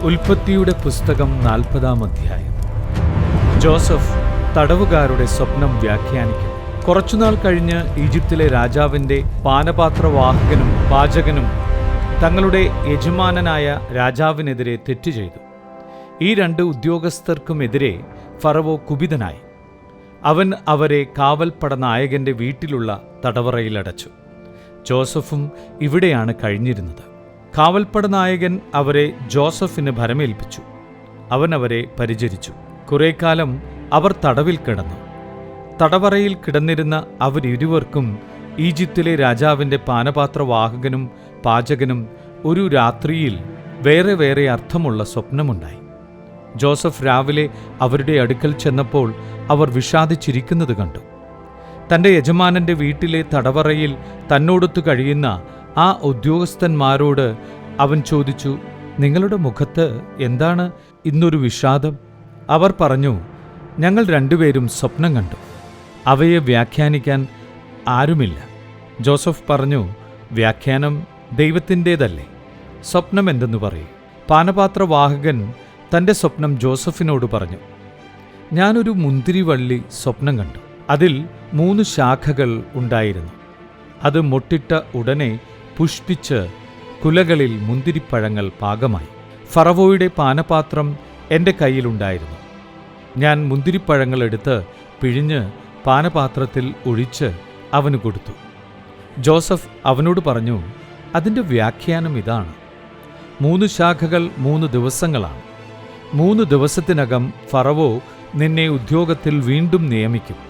ഉൽപ്പത്തിയുടെ പുസ്തകം 40-ാം അധ്യായം. ജോസഫ് തടവുകാരുടെ സ്വപ്നം വ്യാഖ്യാനിക്കുന്നു. കുറച്ചുനാൾ കഴിഞ്ഞ് ഈജിപ്തിലെ രാജാവിന്റെ പാനപാത്രവാഹകനും പാചകനും തങ്ങളുടെ യജമാനനായ രാജാവിനെതിരെ തെറ്റ് ചെയ്തു. ഈ രണ്ട് ഉദ്യോഗസ്ഥർക്കുമെതിരെ ഫറവോ കുപിതനായി. അവൻ അവരെ കാവൽപ്പട നായകന്റെ വീട്ടിലുള്ള തടവറയിലടച്ചു. ജോസഫും ഇവിടെയാണ് കഴിഞ്ഞിരുന്നത്. കാവൽപ്പട നായകൻ അവരെ ജോസഫിന് ഭരമേൽപ്പിച്ചു. അവൻ അവരെ പരിചരിച്ചു. കുറേക്കാലം അവർ തടവിൽ കിടന്നു. തടവറയിൽ കിടന്നിരുന്ന അവരിരുവർക്കും ഈജിപ്തിലെ രാജാവിന്റെ പാനപാത്രവാഹകനും പാചകനും ഒരു രാത്രിയിൽ വേറെ വേറെ അർത്ഥമുള്ള സ്വപ്നമുണ്ടായി. ജോസഫ് രാവിലെ അവരുടെ അടുക്കൽ ചെന്നപ്പോൾ അവർ വിഷാദിച്ചിരിക്കുന്നത് കണ്ടു. തന്റെ യജമാനന്റെ വീട്ടിലെ തടവറയിൽ തന്നോടൊത്തു കഴിയുന്ന ആ ഉദ്യോഗസ്ഥന്മാരോട് അവൻ ചോദിച്ചു, നിങ്ങളുടെ മുഖത്ത് എന്താണ് ഇന്നൊരു വിഷാദം? അവർ പറഞ്ഞു, ഞങ്ങൾ രണ്ടുപേരും സ്വപ്നം കണ്ടു. അവയെ വ്യാഖ്യാനിക്കാൻ ആരുമില്ല. ജോസഫ് പറഞ്ഞു, വ്യാഖ്യാനം ദൈവത്തിൻ്റേതല്ലേ? സ്വപ്നം എന്തെന്ന് പറയൂ. പാനപാത്രവാഹകൻ തൻ്റെ സ്വപ്നം ജോസഫിനോട് പറഞ്ഞു, ഞാനൊരു മുന്തിരിവള്ളി സ്വപ്നം കണ്ടു. അതിൽ 3 ശാഖകൾ ഉണ്ടായിരുന്നു. അത് മൊട്ടിട്ട ഉടനെ പുഷ്പിച്ച് കുലകളിൽ മുന്തിരിപ്പഴങ്ങൾ പാകമായി. ഫറവോയുടെ പാനപാത്രം എൻ്റെ കയ്യിലുണ്ടായിരുന്നു. ഞാൻ മുന്തിരിപ്പഴങ്ങൾ എടുത്ത് പിഴിഞ്ഞ് പാനപാത്രത്തിൽ ഒഴിച്ച് അവന് കൊടുത്തു. ജോസഫ് അവനോട് പറഞ്ഞു, അതിൻ്റെ വ്യാഖ്യാനം ഇതാണ്: 3 ശാഖകൾ 3 ദിവസങ്ങളാണ്. 3 ദിവസത്തിനകം ഫറവോ നിന്നെ ഉദ്യോഗത്തിൽ വീണ്ടും നിയമിക്കും.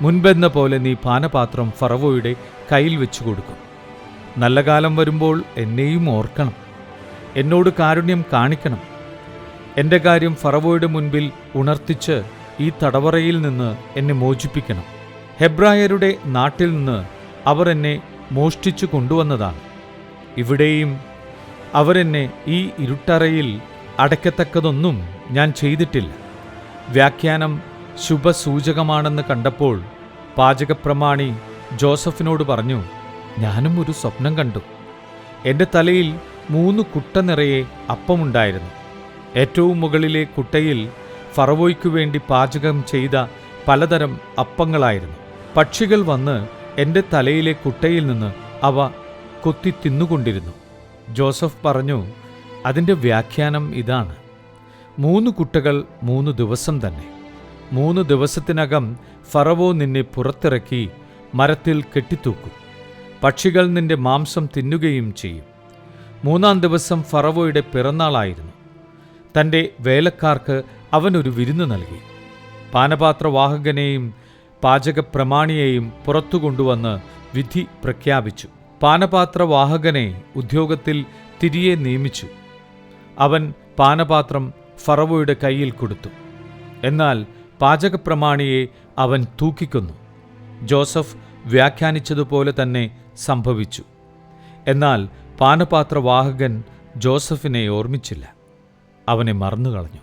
മുൻപെന്ന പോലെ നീ പാനപാത്രം ഫറവോയുടെ കയ്യിൽ വെച്ചു കൊടുക്കും. നല്ല കാലം വരുമ്പോൾ എന്നെയും ഓർക്കണം, എന്നോട് കാരുണ്യം കാണിക്കണം. എൻ്റെ കാര്യം ഫറവോയുടെ മുൻപിൽ ഉണർത്തിച്ച് ഈ തടവറയിൽ നിന്ന് എന്നെ മോചിപ്പിക്കണം. ഹെബ്രായരുടെ നാട്ടിൽ നിന്ന് അവർ എന്നെ മോഷ്ടിച്ചു കൊണ്ടുവന്നതാണ്. ഇവിടെയും അവരെന്നെ ഈ ഇരുട്ടറയിൽ അടയ്ക്കത്തക്കതൊന്നും ഞാൻ ചെയ്തിട്ടില്ല. വ്യാഖ്യാനം ശുഭസൂചകമാണെന്ന് കണ്ടപ്പോൾ പാചകപ്രമാണി ജോസഫിനോട് പറഞ്ഞു, ഞാനും ഒരു സ്വപ്നം കണ്ടു. എൻ്റെ തലയിൽ 3 കുട്ട നിറയെ അപ്പമുണ്ടായിരുന്നു. ഏറ്റവും മുകളിലെ കുട്ടയിൽ ഫറവോയ്ക്കു വേണ്ടി പാചകം ചെയ്ത പലതരം അപ്പങ്ങളായിരുന്നു. പക്ഷികൾ വന്ന് എൻ്റെ തലയിലെ കുട്ടയിൽ നിന്ന് അവ കൊത്തി തിന്നുകൊണ്ടിരുന്നു. ജോസഫ് പറഞ്ഞു, അതിൻ്റെ വ്യാഖ്യാനം ഇതാണ്: 3 കുട്ടകൾ 3 ദിവസം തന്നെ. 3 ദിവസത്തിനകം ഫറവോ നിന്നെ പുറത്തിറക്കി മരത്തിൽ കെട്ടിത്തൂക്കും. പക്ഷികൾ നിന്റെ മാംസം തിന്നുകയും ചെയ്യും. 3-ാം ദിവസം ഫറവോയുടെ പിറന്നാളായിരുന്നു. തൻ്റെ വേലക്കാർക്ക് അവനൊരു വിരുന്ന് നൽകി. പാനപാത്രവാഹകനെയും പാചകപ്രമാണിയെയും പുറത്തു കൊണ്ടുവന്ന് വിധി പ്രഖ്യാപിച്ചു. പാനപാത്രവാഹകനെ ഉദ്യോഗത്തിൽ തിരികെ നിയമിച്ചു. അവൻ പാനപാത്രം ഫറവോയുടെ കയ്യിൽ കൊടുത്തു. എന്നാൽ പാചകപ്രമാണിയെ അവൻ തൂക്കിക്കൊന്നു. ജോസഫ് വ്യാഖ്യാനിച്ചതുപോലെ തന്നെ സംഭവിച്ചു. എന്നാൽ പാനപാത്രവാഹകൻ ജോസഫിനെ ഓർമ്മിച്ചില്ല, അവനെ മറന്നുകളഞ്ഞു.